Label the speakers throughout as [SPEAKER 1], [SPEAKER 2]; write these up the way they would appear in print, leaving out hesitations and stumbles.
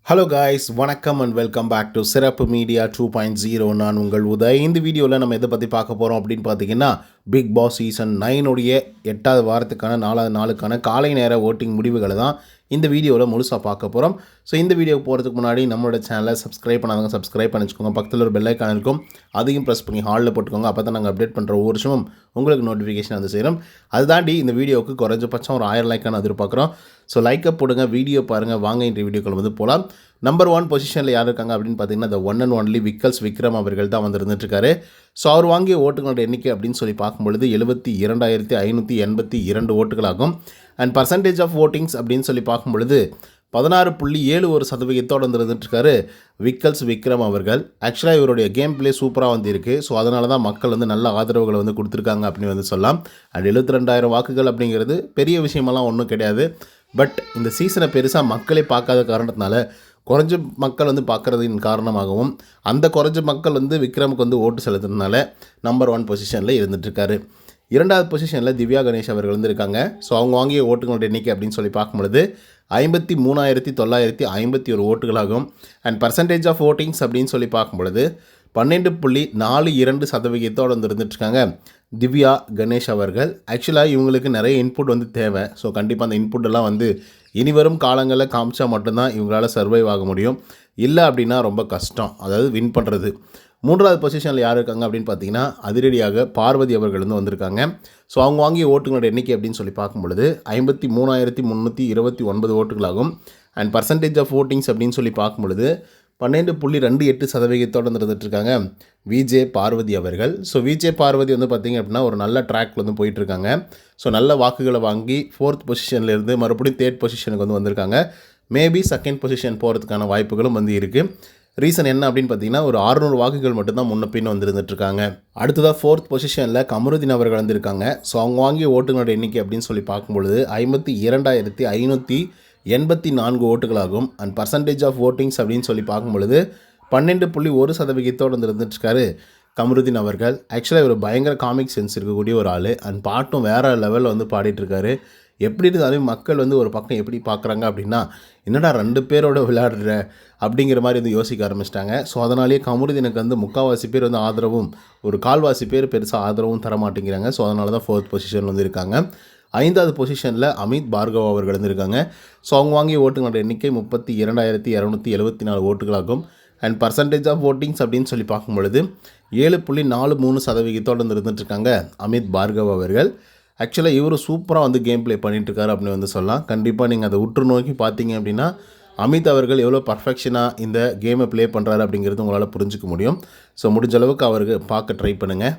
[SPEAKER 1] Hello guys, வணக்கம் and welcome back to சிறப்பு media 2.0. நான் உங்கள் உதய். இந்த வீடியோவில் நம்ம எதை பற்றி பார்க்க போகிறோம் அப்படின்னு பார்த்தீங்கன்னா, பிக் பாஸ் சீசன் 9 உடைய 8வது வாரத்துக்கான 4வது நாளுக்கான காலை நேர ஓட்டிங் முடிவுகளை தான் இந்த வீடியோவில் முழுசாக பார்க்க போகிறோம். ஸோ இந்த வீடியோக்கு போகிறதுக்கு முன்னாடி நம்மளோட சேனலை சப்ஸ்கிரைப் பண்ணாதவங்க சப்ஸ்கிரைப் பண்ணிச்சுக்கோங்க. பக்கத்தில் ஒரு பெல் ஐக்கான் இருக்கும், அதையும் ப்ரெஸ் பண்ணி ஹாலில் போட்டுக்கோங்க. அப்போ தான் நாங்கள் அப்டேட் பண்ணுற ஒவ்வொரு வருஷமும் உங்களுக்கு நோட்டிஃபிகேஷன் வந்து சேரும். அது தாண்டி இந்த வீடியோவுக்கு குறைஞ்சபட்சம் ஒரு 1000 லைக்கான எதிர்பார்க்குறோம். ஸோ லைக்கப் போடுங்க, வீடியோ பாருங்கள். வாங்க இந்த வீடியோக்கள் வந்து போகலாம். நம்பர் 1 பொசிஷனில் யார் இருக்காங்க அப்படின்னு பார்த்தீங்கன்னா, the one and only Vikkals Vikram அவர்கள் தான் வந்து இருந்துட்டுருக்காரு. ஸோ அவர் வாங்கிய ஓட்டுகளோட எண்ணிக்கை அப்படின்னு சொல்லி பார்க்கும்பொழுது 72,582 ஓட்டுகளாகும். அண்ட் பர்சன்டேஜ் ஆஃப் ஓட்டிங்ஸ் அப்படின்னு சொல்லி பார்க்கும்பொழுது 16.71% வந்து இருந்துட்டுருக்காரு விக்கல்ஸ் விக்ரம் அவர்கள். ஆக்சுவலாக இவருடைய கேம் பிளே சூப்பராக வந்து இருக்குது. ஸோ அதனால தான் மக்கள் வந்து நல்ல ஆதரவுகளை வந்து கொடுத்துருக்காங்க அப்படின்னு வந்து சொல்லலாம். அண்ட் 72,000 வாக்குகள் அப்படிங்கிறது பெரிய விஷயமெல்லாம் ஒன்றும் கிடையாது. பட் இந்த சீசனை பெருசாக மக்களே பார்க்காத காரணத்தினால குறைஞ்ச மக்கள் வந்து பார்க்குறதின் காரணமாகவும் அந்த குறைஞ்ச மக்கள் வந்து விக்ரமுக்கு வந்து ஓட்டு செலுத்துறதுனால நம்பர் 1 பொசிஷனில் இருந்துகிட்ருக்காரு. 2வது பொசிஷனில் திவ்யா கணேஷ் அவர்கள் வந்து இருக்காங்க. ஸோ அவங்க வாங்கிய ஓட்டுகளோட எண்ணிக்கை அப்படின்னு சொல்லி பார்க்கும்பொழுது 53,951 ஓட்டுகளாகும். அண்ட் பர்சன்டேஜ் ஆஃப் ஓட்டிங்ஸ் அப்படின்னு சொல்லி பார்க்கும்பொழுது 12.42% வந்து இருந்துட்டுருக்காங்க திவ்யா கணேஷ் அவர்கள். ஆக்சுவலாக இவங்களுக்கு நிறைய இன்புட் வந்து தேவை. ஸோ கண்டிப்பாக அந்த இன்புட்டெல்லாம் வந்து இனிவரும் காலங்களில் காமிச்சா மட்டும்தான் இவங்களால் சர்வைவ் ஆக முடியும். இல்லை அப்படின்னா ரொம்ப கஷ்டம், அதாவது வின் பண்ணுறது. 3வது பொசிஷனில் யார் இருக்காங்க அப்படின்னு பார்த்தீங்கன்னா, அதிரடியாக பார்வதி அவர்கள் வந்து வந்திருக்காங்க. ஸோ அவங்க வாங்கிய ஓட்டுகளோட எண்ணிக்கை அப்படின்னு சொல்லி பார்க்கும்பொழுது 53,329 ஓட்டுகளாகும். அண்ட் பர்சன்டேஜ் ஆஃப் ஓட்டிங்ஸ் அப்படின்னு சொல்லி பார்க்கும்பொழுது 12.28% வந்து இருந்துகிட்ருக்காங்க விஜே பார்வதி அவர்கள். ஸோ விஜே பார்வதி வந்து பார்த்திங்க அப்படின்னா ஒரு நல்ல ட்ராக்கில் வந்து போயிட்டுருக்காங்க. ஸோ நல்ல வாக்குகளை வாங்கி 4th பொசிஷன்லேருந்து மறுபடியும் 3rd பொசிஷனுக்கு வந்து வந்திருக்காங்க. மேபி 2nd பொசிஷன் போகிறதுக்கான வாய்ப்புகளும் வந்து இருக்குது. ரீசன் என்ன அப்படின்னு பார்த்தீங்கன்னா, ஒரு 600 வாக்குகள் மட்டும்தான் முன்ன பின் வந்து இருந்துகிட்ருக்காங்க. அடுத்ததாக 4th பொசிஷனில் கமருதீன் அவர்கள் வந்திருக்காங்க. ஸோ அவங்க வாங்கிய ஓட்டுகளோட எண்ணிக்கை அப்படின்னு சொல்லி பார்க்கும்பொழுது 52,584 ஓட்டுகளாகும். அண்ட் பர்சன்டேஜ் ஆஃப் ஓட்டிங்ஸ் அப்படின்னு சொல்லி பார்க்கும்பொழுது 12.1% வந்து இருந்துட்டுருக்காரு கமருதீன் அவர்கள். ஆக்சுவலாக இவர் பயங்கர காமிக் சென்ஸ் இருக்கக்கூடிய ஒரு ஆள். அண்ட் பாட்டும் வேறு லெவலில் வந்து பாடிட்டுருக்காரு. எப்படி இருந்தாலும் மக்கள் வந்து ஒரு பக்கம் எப்படி பார்க்குறாங்க அப்படின்னா, என்னடா 2 பேரோட விளையாடுற அப்படிங்கிற மாதிரி வந்து யோசிக்க ஆரம்பிச்சிட்டாங்க. ஸோ அதனாலேயே கமருதீனுக்கு வந்து முக்கால்வாசி பேர் வந்து ஆதரவும், ஒரு கால்வாசி பேர் பெருசாக ஆதரவும் தர மாட்டேங்கிறாங்க. ஸோ அதனால தான் 4th பொசிஷன் வந்து இருக்காங்க. 5வது பொசிஷனில் அமித் பார்கவ் அவர்கள் இருந்திருக்காங்க. ஸோ அவங்க வாங்கிய ஓட்டுகளோட எண்ணிக்கை 32,274 ஓட்டுகளாகும். அண்ட் பர்சன்டேஜ் ஆஃப் ஓட்டிங்ஸ் அப்படின்னு சொல்லி பார்க்கும்பொழுது 7.43% வந்து இருந்துகிட்ருக்காங்க அமித் பார்கவ் அவர்கள். ஆக்சுவலாக இவர் சூப்பராக வந்து கேம் ப்ளே பண்ணிகிட்ருக்காரு அப்படின்னு வந்து சொல்லலாம். கண்டிப்பாக நீங்கள் அதை உற்று நோக்கி பார்த்தீங்க அப்படின்னா அமித் அவர்கள் எவ்வளோ பர்ஃபெக்ஷனாக இந்த கேமை ப்ளே பண்ணுறாரு அப்படிங்கிறது உங்களால் புரிஞ்சிக்க முடியும். ஸோ முடிஞ்ச அளவுக்கு அவருக்கு பார்க்க ட்ரை பண்ணுங்கள்.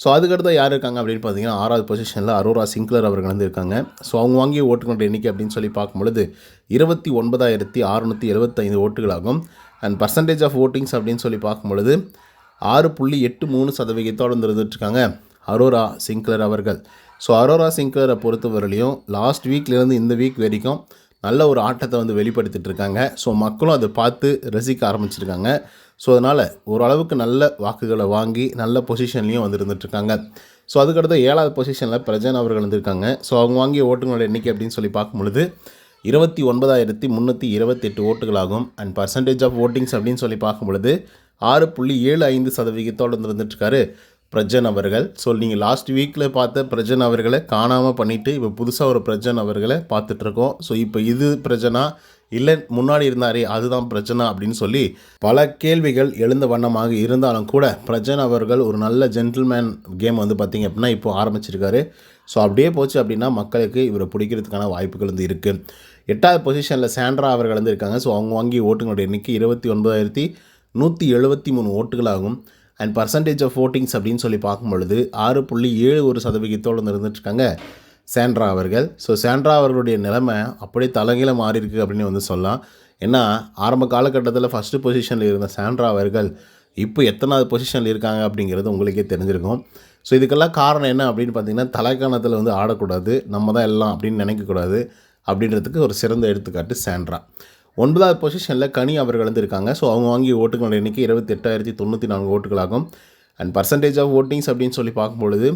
[SPEAKER 1] ஸோ அதுக்கடுத்து யார் இருக்காங்க அப்படின்னு பார்த்தீங்கன்னா, 6வது பொசிஷனில் அரோரா சிங்க்லர் அவர்கள் வந்து இருக்காங்க. ஸோ அவங்க வாங்கிய ஓட்டுகளோட எண்ணிக்கை அப்படின்னு சொல்லி பார்க்கும்பொழுது 29,675 ஓட்டுகளாகும். அண்ட் பர்சன்டேஜ் ஆஃப் ஓட்டிங்ஸ் அப்படின்னு சொல்லி பார்க்கும்பொழுது 6.83% வந்து இருந்துகிட்ருக்காங்க அரோரா சிங்க்லர் அவர்கள். ஸோ அரோரா சிங்க்லரை பொறுத்தவரையிலையும் லாஸ்ட் வீக்லேருந்து இந்த வீக் வரைக்கும் நல்ல ஒரு ஆட்டத்தை வந்து வெளிப்படுத்திட்டு இருக்காங்க. ஸோ மக்களும் அதை பார்த்து ரசிக்க ஆரம்பிச்சிருக்காங்க. ஸோ அதனால் ஓரளவுக்கு நல்ல வாக்குகளை வாங்கி நல்ல பொசிஷன்லேயும் வந்து இருந்துகிட்ருக்காங்க. ஸோ அதுக்கடுத்து 7வது பொசிஷனில் பிரஜன் அவர்கள் வந்திருக்காங்க. ஸோ அவங்க வாங்கிய ஓட்டுகளோட எண்ணிக்கை அப்படின்னு சொல்லி பார்க்கும்பொழுது 29,328 ஓட்டுகளாகும். அண்ட் பர்சன்டேஜ் ஆஃப் ஓட்டிங்ஸ் அப்படின்னு சொல்லி பார்க்கும்பொழுது 6.75% வந்து இருந்துகிட்ருக்காரு பிரஜன் அவர்கள். ஸோ நீங்கள் லாஸ்ட் வீக்கில் பார்த்த பிரஜன் அவர்களை காணாமல் பண்ணிவிட்டு இப்போ புதுசாக ஒரு பிரஜன் அவர்களை பார்த்துட்ருக்கோம். ஸோ இப்போ இது பிரஜனா இல்லை முன்னாடி இருந்தாரே அதுதான் பிரச்சனை அப்படின்னு சொல்லி பல கேள்விகள் எழுந்த வண்ணமாக இருந்தாலும் கூட பிரஜன் அவர்கள் ஒரு நல்ல ஜென்டில்மேன் கேம் வந்து பார்த்திங்க அப்படின்னா இப்போ ஆரம்பிச்சிருக்காரு. ஸோ அப்படியே போச்சு அப்படின்னா மக்களுக்கு இவரை பிடிக்கிறதுக்கான வாய்ப்புகள் வந்து இருக்குது. 8வது பொசிஷனில் சாண்ட்ரா அவர்கள் வந்து இருக்காங்க. ஸோ அவங்க வாங்கிய ஓட்டுகளோட எண்ணிக்கை 29,173 ஓட்டுகளாகும். அண்ட் பர்சன்டேஜ் ஆஃப் ஓட்டிங்ஸ் அப்படின்னு சொல்லி பார்க்கும்பொழுது 6.71% வந்து இருந்துகிட்ருக்காங்க சாண்ட்ரா அவர்கள். ஸோ சாண்ட்ரா அவர்களுடைய நிலைமை அப்படியே தலைகீழ மாறி இருக்குது அப்படின்னு வந்து சொல்லலாம். ஏன்னா ஆரம்ப காலகட்டத்தில் ஃபஸ்ட்டு பொசிஷனில் இருந்த சாண்ட்ரா அவர்கள் இப்போ எத்தனாவது பொசிஷனில் இருக்காங்க அப்படிங்கிறது உங்களுக்கே தெரிஞ்சிருக்கும். ஸோ இதுக்கெல்லாம் காரணம் என்ன அப்படின்னு பார்த்தீங்கன்னா, தலைக்காணத்தில் வந்து ஆடக்கூடாது, நம்ம தான் எல்லாம் அப்படின்னு நினைக்கக்கூடாது அப்படின்றதுக்கு ஒரு சிறந்த எடுத்துக்காட்டு சாண்ட்ரா. 9வது பொசிஷனில் கனி அவர்கள் வந்து இருக்காங்க. ஸோ அவங்க வாங்கிய ஓட்டுகளோட எண்ணிக்கை 28,094 ஓட்டுகளாகும். அண்ட் பர்சன்டேஜ் ஆஃப் ஓட்டிங்ஸ் அப்படின்னு சொல்லி பார்க்கும்பொழுது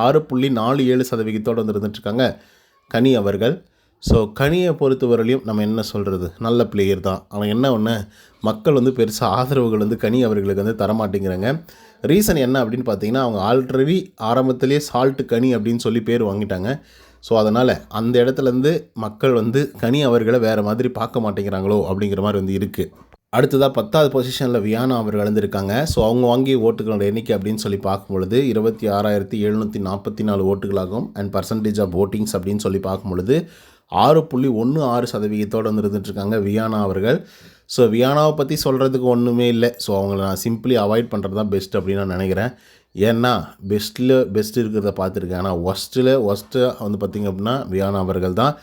[SPEAKER 1] 6.47% வந்து இருந்துகிட்ருக்காங்க கனி அவர்கள். ஸோ கனியை பொறுத்தவரையிலையும் நம்ம என்ன சொல்கிறது, நல்ல பிளேயர் தான். ஆனால் என்ன ஒன்று, மக்கள் வந்து பெருசாக ஆதரவுகள் வந்து கனி அவர்களுக்கு வந்து தரமாட்டேங்கிறாங்க. ரீசன் என்ன அப்படின்னு பார்த்தீங்கன்னா, அவங்க ஆல்ரெடி ஆரம்பத்திலே சால்ட்டு கனி அப்படின்னு சொல்லி பேர் வாங்கிட்டாங்க. ஸோ அதனால் அந்த இடத்துலேருந்து மக்கள் வந்து கனி அவர்களை வேறு மாதிரி பார்க்க மாட்டேங்கிறாங்களோ அப்படிங்கிற மாதிரி வந்து இருக்குது. அடுத்ததாக 10வது பொசிஷனில் வியானா அவர்கள் இருந்திருக்காங்க. ஸோ அவங்க வாங்கிய ஓட்டுகளோட எண்ணிக்கை அப்படின்னு சொல்லி பார்க்கும்பொழுது 26,744 ஓட்டுகளாகும். அண்ட் பர்சன்டேஜ் ஆஃப் ஓட்டிங்ஸ் அப்படின்னு சொல்லி பார்க்கும்பொழுது 6.16% வந்து இருந்துகிட்ருக்காங்க வியானா அவர்கள். ஸோ வியானாவை பற்றி சொல்கிறதுக்கு ஒன்றுமே இல்லை. ஸோ அவங்கள நான் சிம்பிளி அவாய்ட் பண்ணுறது தான் பெஸ்ட் அப்படின்னு நான் நினைக்கிறேன். ஏன்னா பெஸ்ட் இருக்கிறத பார்த்துருக்கேன். ஆனால் ஒஸ்ட்டு வந்து பார்த்திங்க அப்படின்னா வியானா அவர்கள் தான்.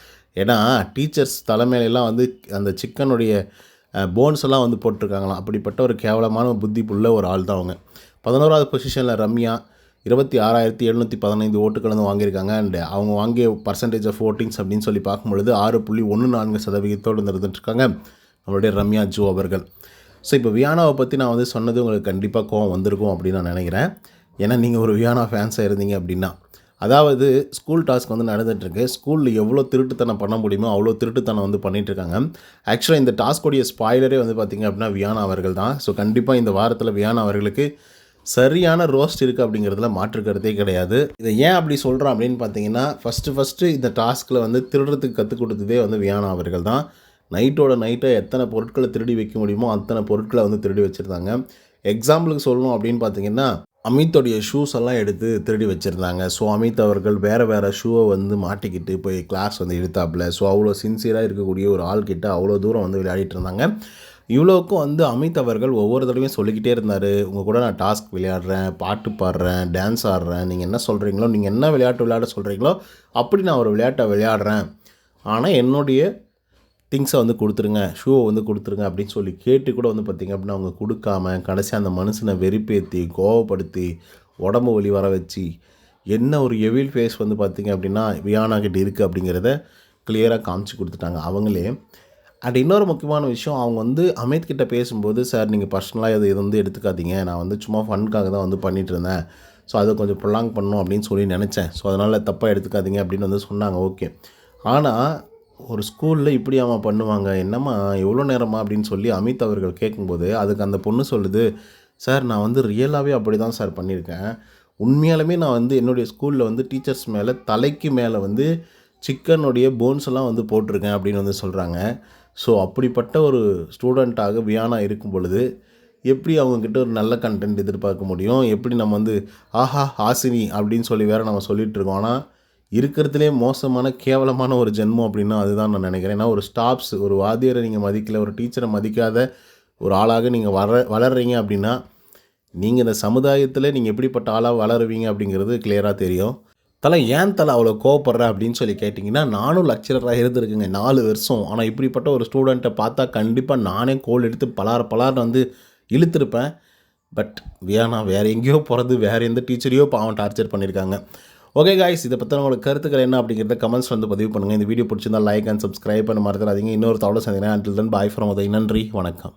[SPEAKER 1] ஏன்னா டீச்சர்ஸ் தலைமையிலலாம் வந்து அந்த சிக்கனுடைய போன்ஸ் எல்லாம் வந்து போட்டிருக்காங்களாம். அப்படிப்பட்ட ஒரு கேவலமான புத்தி உள்ள ஒரு ஆள் தான் அவங்க. 11வது பொசிஷனில் ரம்யா 26,715 ஓட்டுகள் வந்து வாங்கியிருக்காங்க. அண்ட் அவங்க வாங்கிய பர்சன்டேஜ் ஆஃப் ஓட்டிங்ஸ் அப்படின்னு சொல்லி பார்க்கும்பொழுது 6.14% வந்து இருந்துட்டுருக்காங்க நம்மளுடைய ரம்யா ஜோ அவர்கள். ஸோ இப்போ வியானாவை பற்றி நான் வந்து சொன்னது உங்களுக்கு கண்டிப்பாக கோவம் வந்திருக்கும் அப்படின்னு நான் நினைக்கிறேன். ஏன்னா நீங்கள் ஒரு வியானா ஃபேன்ஸாக இருந்தீங்க அப்படின்னா, அதாவது ஸ்கூல் டாஸ்க் வந்து நடந்துகிட்ருக்கு. ஸ்கூலில் எவ்வளோ திருட்டுத்தனம் பண்ண முடியுமோ அவ்வளோ திருட்டுத்தனம் வந்து பண்ணிகிட்ருக்காங்க. ஆக்சுவலாக இந்த டாஸ்கோடைய ஸ்பாய்லரே வந்து பார்த்திங்க அப்படின்னா வியானா அவர்கள் தான். ஸோ கண்டிப்பாக இந்த வாரத்தில் வியானா அவர்களுக்கு சரியான ரோஸ்ட் இருக்குது அப்படிங்கிறதுல மாற்றுக்கிறதே கிடையாது. இதை ஏன் அப்படி சொல்கிறோம் அப்படின்னு பார்த்தீங்கன்னா, ஃபஸ்ட்டு இந்த டாஸ்கில் வந்து திருடுறதுக்கு கற்றுக் கொடுத்ததே வந்து வியானா அவர்கள் தான். நைட்டை எத்தனை பொருட்களை திருடி வைக்க முடியுமோ அத்தனை பொருட்களை வந்து திருடி வச்சுருந்தாங்க. எக்ஸாம்பிளுக்கு சொல்லணும் அப்படின்னு பார்த்தீங்கன்னா, அமித்தோடைய ஷூஸ் எல்லாம் எடுத்து திருடி வச்சுருந்தாங்க. ஸோ அமித் அவர்கள் வேறு ஷூவை வந்து மாட்டிக்கிட்டு போய் கிளாஸ் வந்து எடுத்தாப்புல. ஸோ அவ்வளோ சின்சியராக இருக்கக்கூடிய ஒரு ஆள்கிட்ட அவ்வளோ தூரம் வந்து விளையாடிட்டு இருந்தாங்க. இவ்வளோக்கும் வந்து அமித் அவர்கள் ஒவ்வொரு தடவையும் சொல்லிக்கிட்டே இருந்தார், உங்கள் கூட நான் டாஸ்க் விளையாடுறேன், பாட்டு பாடுறேன், டான்ஸ் ஆடுறேன், நீங்கள் என்ன சொல்கிறீங்களோ, நீங்கள் என்ன விளையாட்டு விளையாட சொல்கிறீங்களோ அப்படி நான் ஒரு விளையாட்டை விளையாடுறேன், ஆனால் என்னுடைய திங்ஸை வந்து கொடுத்துருங்க, ஷூவை வந்து கொடுத்துருங்க அப்படின்னு சொல்லி கேட்டு கூட வந்து பார்த்திங்க அப்படின்னா அவங்க கொடுக்காம கடைசி அந்த மனுஷனை வெறுப்பேற்றி கோவப்படுத்தி உடம்பு வலி வர வச்சு என்ன ஒரு எவில் ஃபேஸ் வந்து பார்த்திங்க அப்படின்னா வியானா கிட்ட இருக்குது அப்படிங்கிறத கிளியராக காமிச்சு கொடுத்துட்டாங்க அவங்களே. அண்ட் இன்னொரு முக்கியமான விஷயம், அவங்க வந்து அமித் கிட்ட பேசும்போது, சார் நீங்கள் பர்சனலாக இது வந்து எடுத்துக்காதீங்க, நான் வந்து சும்மா ஃபன்காக தான் வந்து பண்ணிகிட்டு இருந்தேன், ஸோ அதை கொஞ்சம் ப்ரொலாங் பண்ணணும் அப்படின்னு சொல்லி நினச்சேன், ஸோ அதனால் தப்பாக எடுத்துக்காதீங்க அப்படின்னு வந்து சொன்னாங்க. ஓகே, ஆனால் ஒரு ஸ்கூலில் இப்படியாம்மா பண்ணுவாங்க, என்னம்மா எவ்வளோ நேரமா அப்படின்னு சொல்லி அமித் அவர்கள் கேட்கும்போது அதுக்கு அந்த பொண்ணு சொல்லுது, சார் நான் வந்து ரியலாகவே அப்படி தான் சார் பண்ணியிருக்கேன், உண்மையாலுமே நான் வந்து என்னுடைய ஸ்கூலில் வந்து டீச்சர்ஸ் மேலே தலைக்கு மேலே வந்து சிக்கனுடைய போன்ஸ் எல்லாம் வந்து போட்டிருக்கேன் அப்படின்னு வந்து சொல்கிறாங்க. ஸோ அப்படிப்பட்ட ஒரு ஸ்டூடெண்ட்டாக வியானா இருக்கும் பொழுது எப்படி அவங்கக்கிட்ட ஒரு நல்ல கண்டென்ட் எதிர்பார்க்க முடியும்? எப்படி நம்ம வந்து ஆஹா ஹாசினி அப்படின்னு சொல்லி வேறு நம்ம சொல்லிகிட்ருக்கோம். ஆனால் இருக்கிறதுலே மோசமான கேவலமான ஒரு ஜென்மம் அப்படின்னா அதுதான் நான் நினைக்கிறேன். ஏன்னா ஒரு வாத்தியரை நீங்கள் மதிக்கலை, ஒரு டீச்சரை மதிக்காத ஒரு ஆளாக நீங்கள் வளர்றீங்க அப்படின்னா நீங்கள் இந்த சமுதாயத்தில் நீங்கள் எப்படிப்பட்ட ஆளாக வளருவீங்க அப்படிங்கிறது கிளியராக தெரியும். ஏன் அவ்வளோ கோவப்படுற அப்படின்னு சொல்லி கேட்டிங்கன்னா, நானும் லெக்சரராக இருந்திருக்குங்க 4 வருஷம். ஆனால் இப்படிப்பட்ட ஒரு ஸ்டூடெண்ட்டை பார்த்தா கண்டிப்பாக நானே கோல் எடுத்து பலார்னு வந்து இழுத்துருப்பேன். பட் வியானா வேறு எங்கேயோ போகிறது, வேறு எந்த டீச்சரையோ பாவம் டார்ச்சர் பண்ணியிருக்காங்க. ஓகே காய்ஸ், இதை பற்றி உங்களோட கருத்துக்கள் என்ன அப்படிங்கிறத கமெண்ட்ஸ் வந்து பதிவு பண்ணுங்கள். இந்த வீடியோ பிடிச்சிருந்தால் லைக் அண்ட் சப்ஸ்கிரைப் பண்ண மறந்துடாதீங்க. இன்னொரு தகவலை சந்திக்கிறேன். Until then bye from Uday. நன்றி, வணக்கம்.